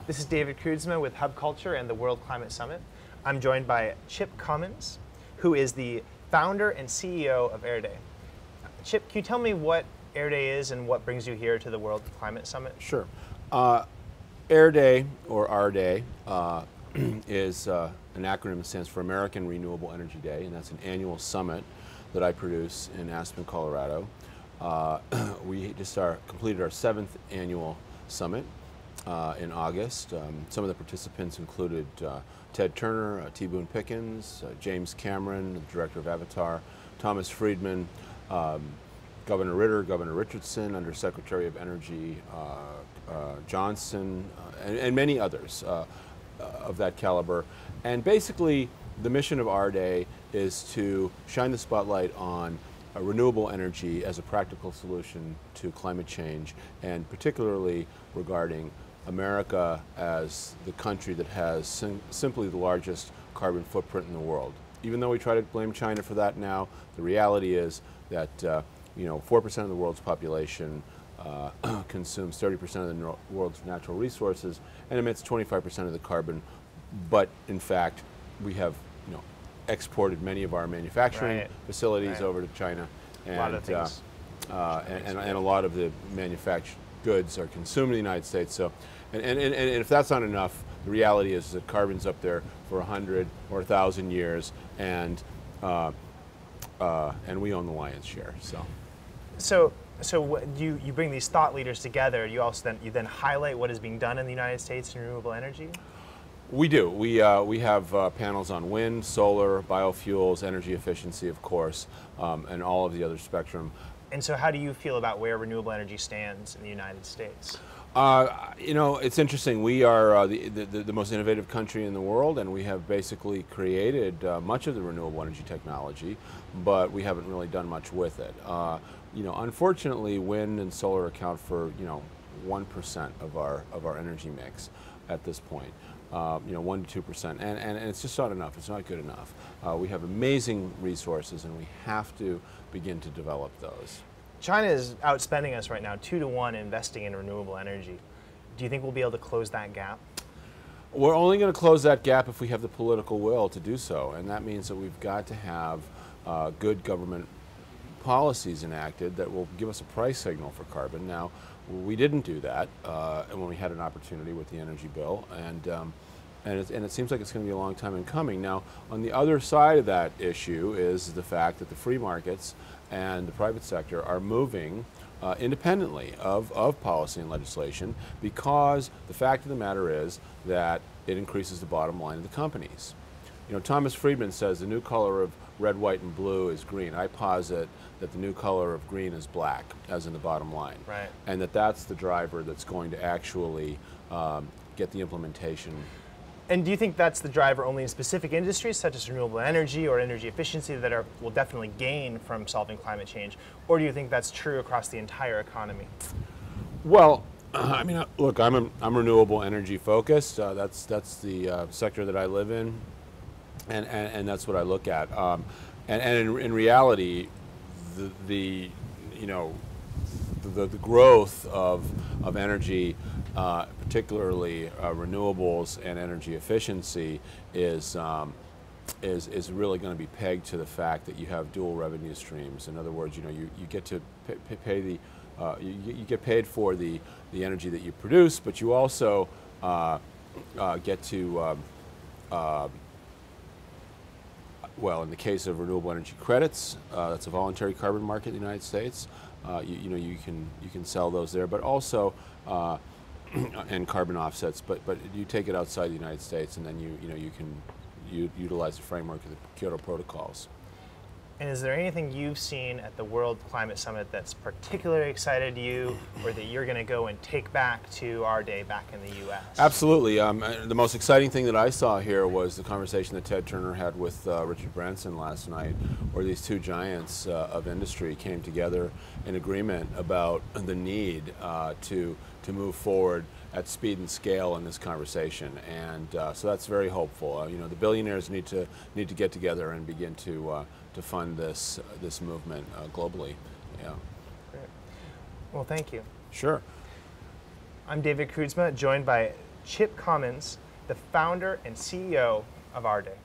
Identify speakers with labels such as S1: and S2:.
S1: This is David Kroodsma with Hub Culture and the World Climate Summit. I'm joined by Chip Comins, who is the founder and CEO of Air Day. Chip, can you tell me what Air Day is and what brings you here to the World Climate Summit?
S2: Sure. Air Day, or R Day, is an acronym that stands for American Renewable Energy Day, and that's an annual summit that I produce in Aspen, Colorado. We just completed our 7th annual summit in August. Some of the participants included Ted Turner, T. Boone Pickens, James Cameron, the director of Avatar, Thomas Friedman, Governor Ritter, Governor Richardson, Undersecretary of Energy Johnson, and many others of that caliber. And basically, the mission of our day is to shine the spotlight on renewable energy as a practical solution to climate change, and particularly regarding America as the country that has simply the largest carbon footprint in the world. Even though we try to blame China for that now, the reality is that 4% of the world's population consumes 30% of the world's natural resources and emits 25% of the carbon. But in fact, we have exported many of our manufacturing facilities over to China, and a lot of the manufactured goods are consumed in the United States. So, and if that's not enough, the reality is that carbon's up there for 100 or 1,000 years, and we own the lion's share.
S1: So you bring these thought leaders together. You also then highlight what is being done in the United States in renewable energy.
S2: We do. We have panels on wind, solar, biofuels, energy efficiency, of course, and all of the other spectrum.
S1: And so how do you feel about where renewable energy stands in the United States?
S2: It's interesting. We are the most innovative country in the world, and we have basically created much of the renewable energy technology, but we haven't really done much with it. Unfortunately, wind and solar account for 1% of our energy mix at this point. 1 to 2%, and it's just not enough. It's not good enough. We have amazing resources, and we have to begin to develop those.
S1: China is outspending us right now 2 to 1 investing in renewable energy. Do you think we'll be able to close that gap?
S2: We're only going to close that gap if we have the political will to do so, and that means that we've got to have good government policies enacted that will give us a price signal for carbon. Now, we didn't do that when we had an opportunity with the energy bill, and it seems like it's going to be a long time in coming. Now, on the other side of that issue is the fact that the free markets and the private sector are moving independently of policy and legislation, because the fact of the matter is that it increases the bottom line of the companies. Thomas Friedman says the new color of red, white, and blue is green. I posit that the new color of green is black, as in the bottom line.
S1: Right.
S2: And that's the driver that's going to actually get the implementation.
S1: And do you think that's the driver only in specific industries, such as renewable energy or energy efficiency, that will definitely gain from solving climate change? Or do you think that's true across the entire economy?
S2: Well, look, I'm renewable energy focused. That's the sector that I live in. And that's what I look at. And in reality, the growth of energy, particularly renewables and energy efficiency, is really going to be pegged to the fact that you have dual revenue streams. In other words, you get to pay you get paid for the energy that you produce, but you also get to well, in the case of renewable energy credits, that's a voluntary carbon market in the United States. You can sell those there, but also and carbon offsets. But you take it outside the United States, and then you can utilize the framework of the Kyoto protocols.
S1: And is there anything you've seen at the World Climate Summit that's particularly excited you, or that you're going to go and take back to our day back in the U.S.?
S2: Absolutely. The most exciting thing that I saw here was the conversation that Ted Turner had with Richard Branson last night, where these two giants of industry came together in agreement about the need to move forward at speed and scale in this conversation, and so that's very hopeful. The billionaires need to get together and begin to fund this movement globally. Yeah.
S1: Great. Well, thank you.
S2: Sure.
S1: I'm David Kroodsma, joined by Chip Comins, the founder and CEO of Our Day.